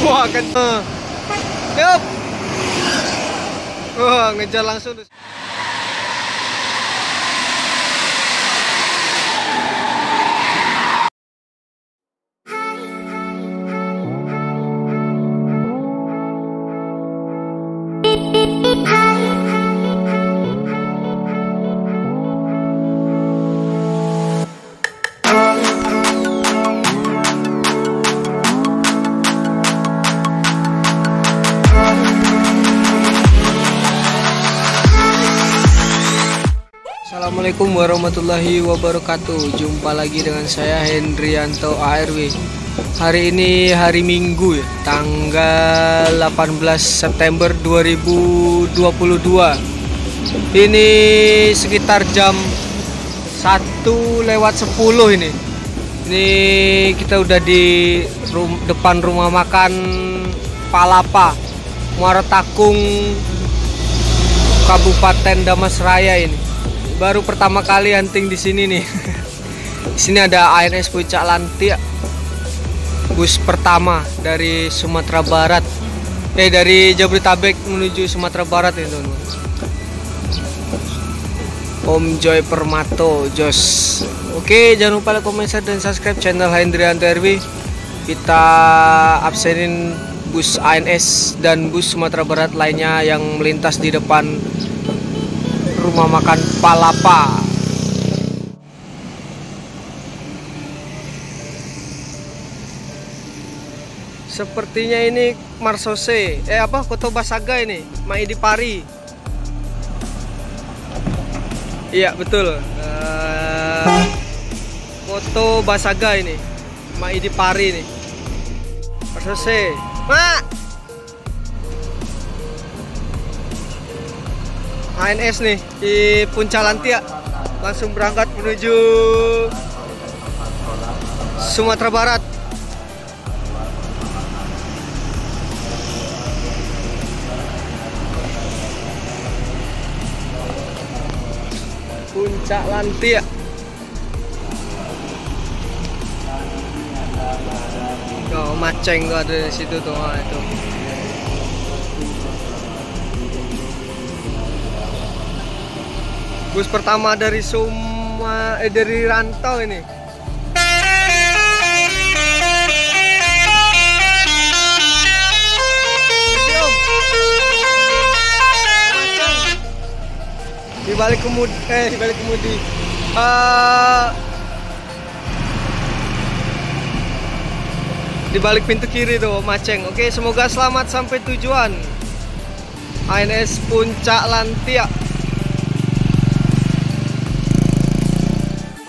Wah, kenceng. Yup. Wah, ngejar langsung. Assalamualaikum warahmatullahi wabarakatuh. Jumpa lagi dengan saya Hendrianto ARW. Hari ini hari Minggu ya, tanggal 18 September 2022. Ini sekitar jam 1:10 ini. Ini kita udah di depan rumah makan Palapa, Muara Takung, Kabupaten Damasraya ini. Baru pertama kali hunting di sini nih. Di sini ada ANS Puncak Lantia, bus pertama dari Sumatera Barat, dari Jabodetabek menuju Sumatera Barat ini, teman-teman. Om Joy Permato, Jos. Oke, jangan lupa like, komen, share, dan subscribe channel Hendrianto RW. Kita absenin bus ANS dan bus Sumatera Barat lainnya yang melintas di depan rumah makan Palapa. Sepertinya ini Marsose, Koto Basaga ini, Maidi Pari. Iya betul, Koto Basaga ini, Maidi Pari ini, Marsose. ANS nih di Puncak Lantia, langsung berangkat menuju Sumatera Barat. Puncak Lantia. Oh, Maceng tuh ada di situ tuh, itu. Bus pertama dari dari rantau ini. Di balik kemudi, di balik pintu kiri tuh Maceng. Oke, semoga selamat sampai tujuan. ANS Puncak Lantia.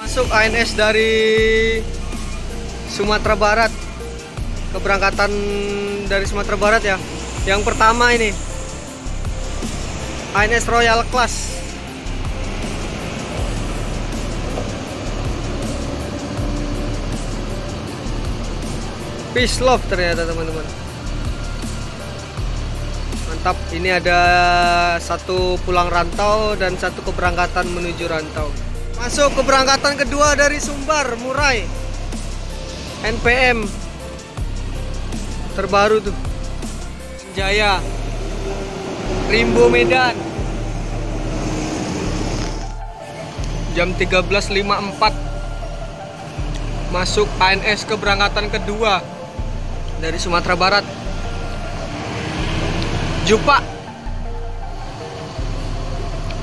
Masuk ANS dari Sumatera Barat, keberangkatan dari Sumatera Barat ya. Yang pertama ini ANS Royal Class. Peace Love ternyata, teman-teman. Mantap. Ini ada satu pulang rantau dan satu keberangkatan menuju rantau. Masuk keberangkatan kedua dari Sumbar, Murai, NPM terbaru tuh, Jaya, Rimbo, Medan. Jam 13.54 masuk ANS keberangkatan kedua dari Sumatera Barat, Jupa.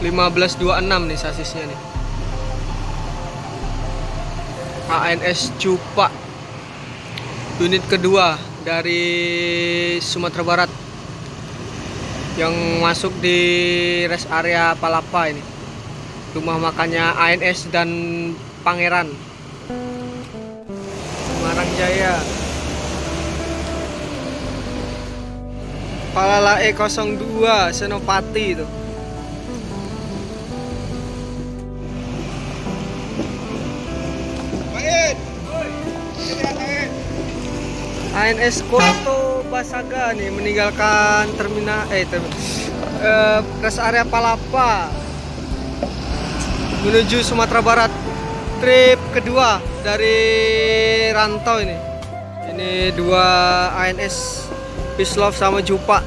1526 nih sasisnya nih. ANS Jupa, unit kedua dari Sumatera Barat yang masuk di rest area Palapa ini, rumah makannya ANS dan Pangeran, Semarang Jaya. Palala E02 Senopati itu. ANS Koto Basaga nih meninggalkan terminal rest area Palapa. menuju Sumatera Barat. Trip kedua dari rantau ini. Ini dua ANS Peace Love sama Jupa.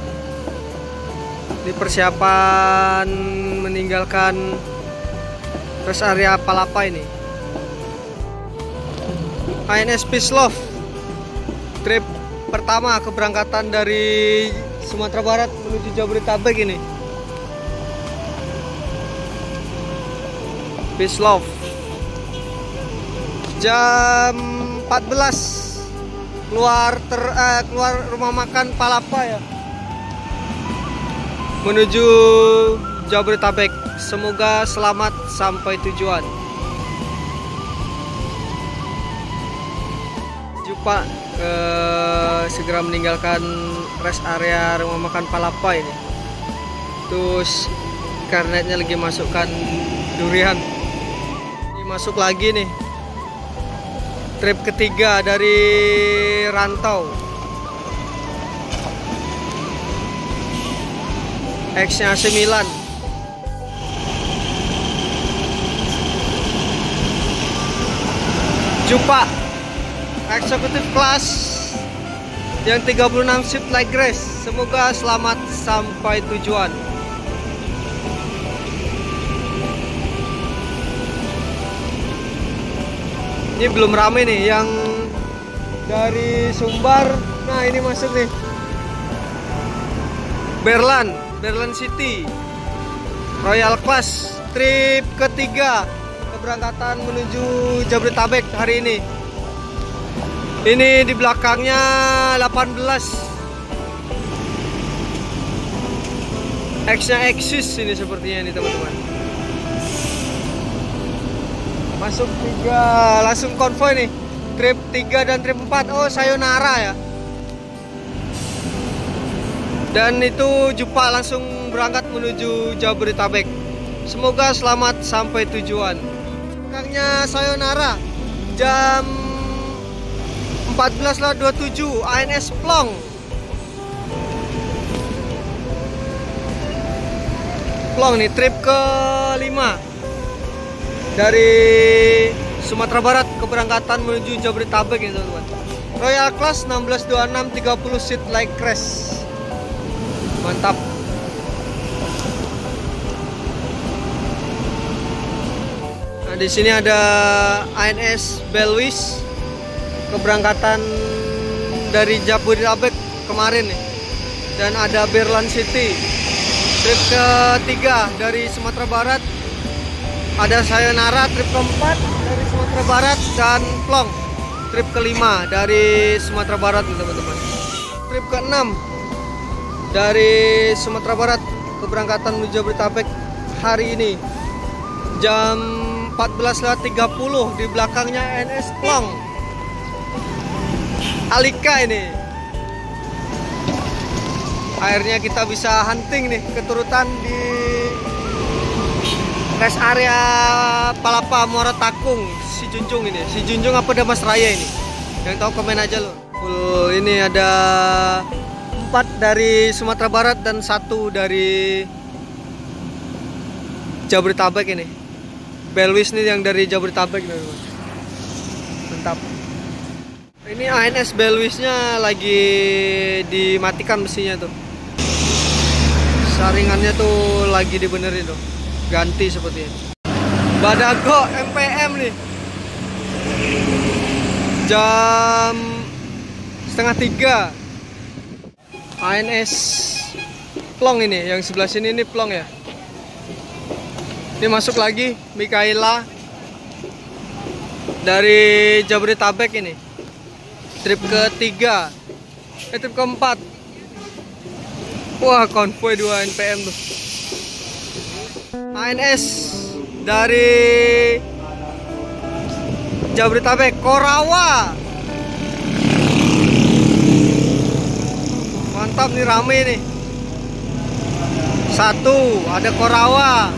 Ini persiapan meninggalkan rest area Palapa ini. ANS Peace Love. Trip pertama keberangkatan dari Sumatera Barat menuju Jabodetabek ini. Peace Love. Jam 14 keluar rumah makan Palapa ya, menuju Jabodetabek. Semoga selamat sampai tujuan. Jupa segera meninggalkan rest area rumah makan Palapa ini. Terus karnetnya lagi masukkan durian. Ini masuk lagi nih. Trip ketiga dari rantau. X-nya AC Milan. Jupa eksekutif kelas yang 36 seat like grace. Semoga selamat sampai tujuan. Ini belum rame nih yang dari Sumbar. Nah, ini masuk nih. Berlan City Royal Class trip ketiga keberangkatan menuju Jabodetabek hari ini. Ini di belakangnya 18 X-nya Exis ini sepertinya ini teman-teman. Masuk 3 langsung konvoy nih. Trip 3 dan trip 4. Oh, sayonara ya. Dan itu Jupa langsung berangkat menuju Jabodetabek. Semoga selamat sampai tujuan. Belakangnya sayonara. Jam 14.27 ANS Plong. Plong nih trip ke-5 dari Sumatera Barat keberangkatan menuju Jabodetabek ya teman-teman. Royal Class 1626 30 seat like crash. Mantap. Nah, di sini ada ANS Belwis keberangkatan dari Jabodetabek kemarin nih. Dan ada Berlan City trip ketiga dari Sumatera Barat. Ada sayonara trip keempat dari Sumatera Barat dan Plong trip kelima dari Sumatera Barat teman-teman. Trip keenam dari Sumatera Barat keberangkatan menuju Jabodetabek hari ini jam 14.30 di belakangnya ANS Plong. Alika ini. Akhirnya kita bisa hunting nih keturutan di rest area Palapa Muara Takung. Si Junjung ini, si Junjung apa Damas Raya ini? Yang tahu komen aja loh. Ini ada 4 dari Sumatera Barat dan 1 dari Jabodetabek ini. Belwis nih yang dari Jabodetabek nih. Mantap. Ini ANS Belwisnya lagi dimatikan mesinnya tuh. Saringannya tuh lagi dibenerin tuh. Ganti sepertinya. Badago MPM nih. Jam 2:30. ANS Plong ini, yang sebelah sini ini Plong ya. Ini masuk lagi Mikaela dari Jabodetabek ini. Trip ketiga. Trip keempat. Wah, konvoy 2 NPM tuh. ANS dari Jabodetabek Korawa. Mantap nih, rame nih. 1 ada Korawa,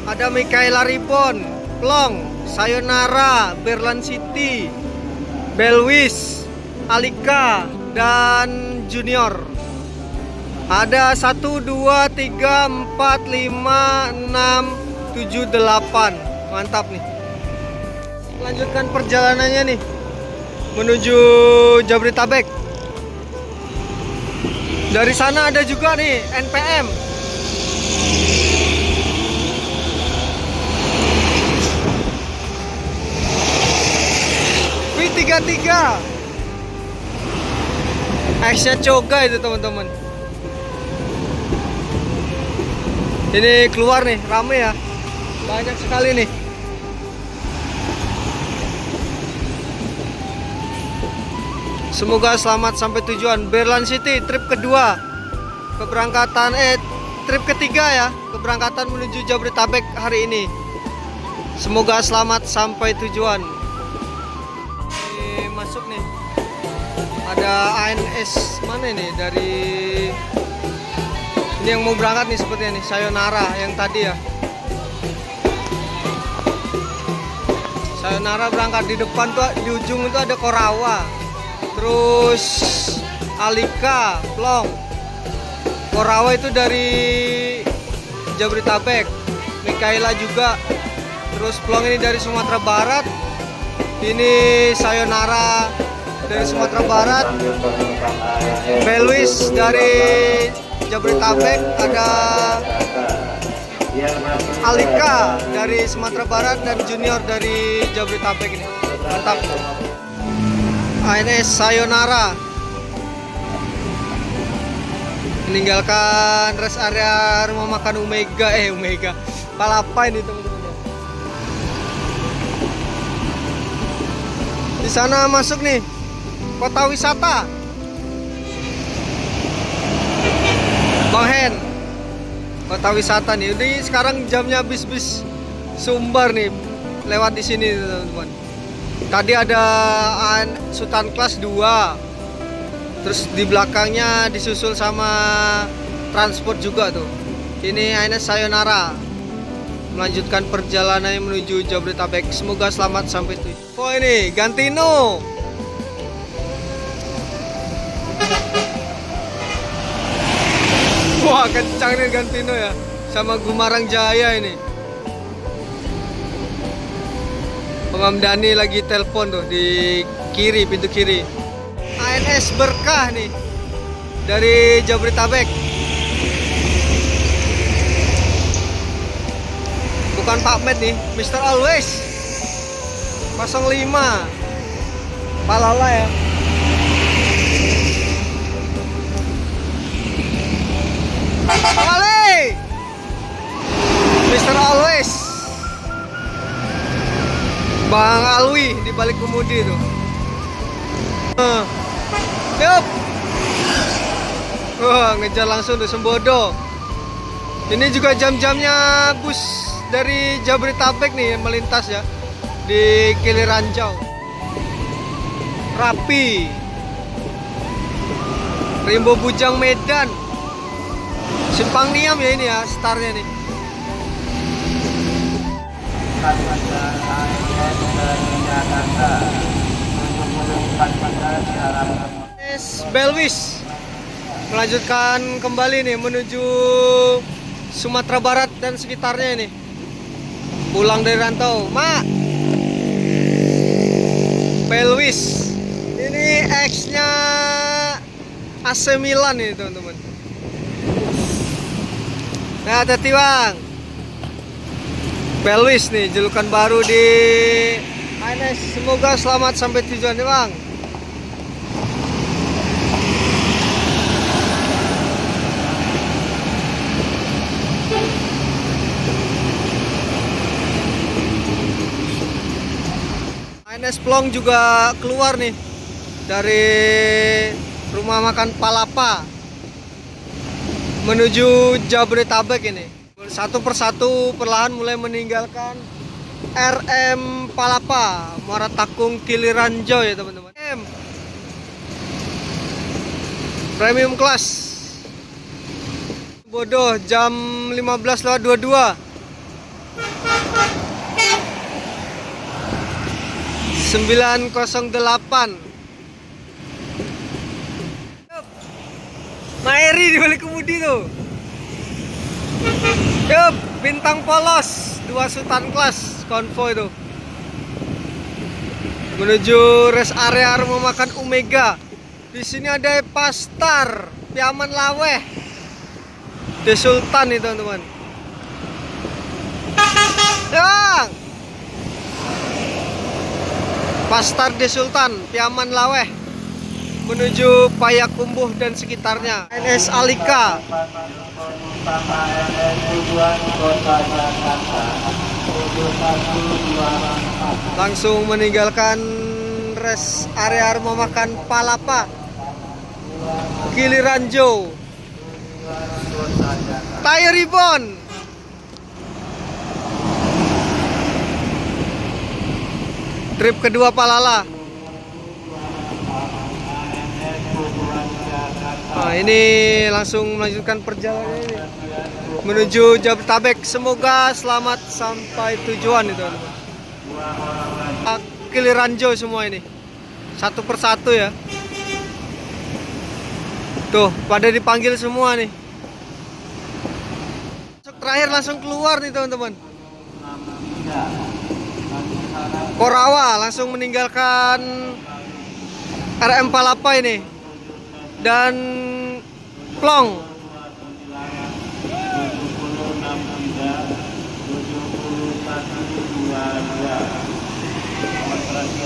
ada Mikaela Ribbon, Plong, Sayonara, Berlan City, Belwis, Alika, dan Junior. Ada 1, 2, 3, 4, 5, 6, 7, 8 mantap nih. Lanjutkan perjalanannya nih menuju Jabodetabek. Dari sana ada juga nih NPM. V33 X-nya Coga itu teman-teman. Ini keluar nih, rame ya, banyak sekali nih. Semoga selamat sampai tujuan. Berlan City trip kedua, keberangkatan trip ketiga ya, keberangkatan menuju Jabodetabek hari ini. Semoga selamat sampai tujuan. Ini masuk nih, ada ANS mana ini, dari ini yang mau berangkat nih sepertinya nih, Sayonara yang tadi ya. Sayonara berangkat. Di depan tuh, di ujung itu ada Korawa, terus Alika, Plong. Korawa itu dari Jabodetabek, Mikaela juga, terus Plong ini dari Sumatera Barat. Ini Sayonara dari Sumatera Barat, Belwis dari Jabodetabek, ada Alika dari Sumatera Barat, dan Junior dari Jabodetabek ini. Mantap. ANS Sayonara meninggalkan rest area rumah makan Omega Palapa ini teman-teman. Di sana masuk nih kota wisata Bang Hen, kota wisata nih. Ini sekarang jamnya bis-bis Sumbar nih lewat di sini teman-teman. Tadi ada Sultan Kelas 2, terus di belakangnya disusul sama transport juga tuh. Ini ANS Sayonara melanjutkan perjalanan menuju Jabodetabek. Semoga selamat sampai tujuan. Oh ini Gantino. Wah kencang nih Gantino ya, sama Gumarang Jaya ini. Pengamdani lagi telepon tuh di kiri, pintu kiri. ANS Berkah nih dari Jabodetabek. Bukan Pak Med nih, Mr. Always 05 Palala ya. Kali Mr. Always Bang Alwi di balik kemudi tuh. Yup. Wah, ngejar langsung tuh Sembodo. Ini juga jam-jamnya bus dari Jabodetabek nih yang melintas ya di Kiliranjau. Rapi. Rimbo Bujang Medan. Simpang Niam ya ini ya startnya nih. Belwis melanjutkan kembali nih menuju Sumatera Barat dan sekitarnya ini. Pulang dari rantau, Mak. Belwis. Ini X-nya AC Milan nih teman-teman. Nah, hati-hati Bang. Belwis nih, julukan baru di ANS. Semoga selamat sampai tujuan nih Bang. ANS Plong juga keluar nih dari rumah makan Palapa menuju Jabodetabek ini. Satu persatu perlahan mulai meninggalkan RM Palapa, Muara Takung Kiliranjau ya teman-teman. Premium Class bodoh jam 15:22. 908. Maeri di balik kemudi tuh. Yup. Bintang Polos 2 Sultan Class konvoy itu menuju rest area rumah makan Omega. Di sini ada Pastar, Piaman Laweh, The Sultan itu teman-teman. Yang Pastar The Sultan, Piaman Laweh menuju Payakumbuh dan sekitarnya. ANS Alika. Langsung meninggalkan rest area rumah makan Palapa. Giliranjo. Tire Ribbon. Trip kedua Palala. Nah, ini langsung melanjutkan perjalanan ini menuju Jabodetabek. Semoga selamat sampai tujuan itu teman-teman. Giliranjo semua ini satu persatu ya. Tuh pada dipanggil semua nih. Terakhir langsung keluar nih teman-teman. Korawa langsung meninggalkan RM Palapa ini dan Plong.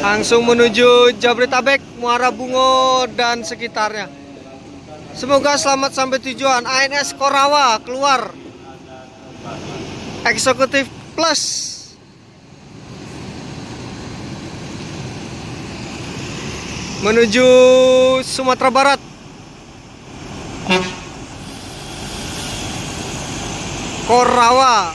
Langsung menuju Jabodetabek, Muara Bungo dan sekitarnya. Semoga selamat sampai tujuan. ANS Korawa keluar. Eksekutif Plus. Menuju Sumatera Barat. Korawa.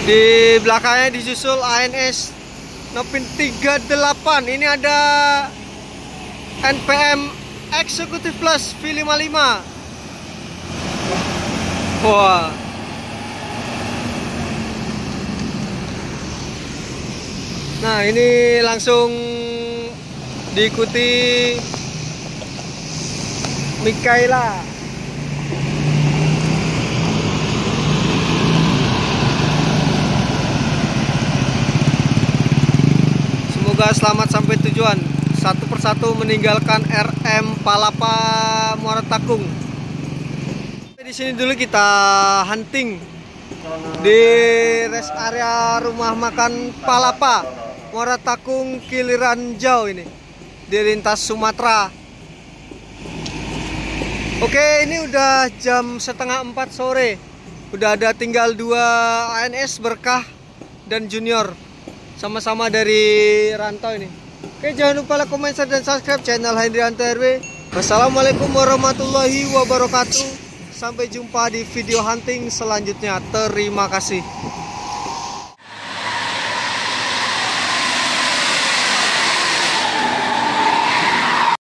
Di belakangnya disusul ANS Nopin 38. Ini ada NPM Executive Plus V55. Wah. Nah, ini langsung diikuti Mikaela. Semoga selamat sampai tujuan. Satu persatu meninggalkan RM Palapa Muara Takung. Di sini dulu kita hunting di rest area rumah makan Palapa Muara Takung Giliranjo ini di lintas Sumatera. Oke, ini udah jam setengah 4 sore. Udah ada tinggal 2 ANS Berkah dan Junior, sama-sama dari rantau ini. Oke, jangan lupa like, komen, share, dan subscribe channel Hendrianto RW. Wassalamualaikum warahmatullahi wabarakatuh. Sampai jumpa di video hunting selanjutnya. Terima kasih.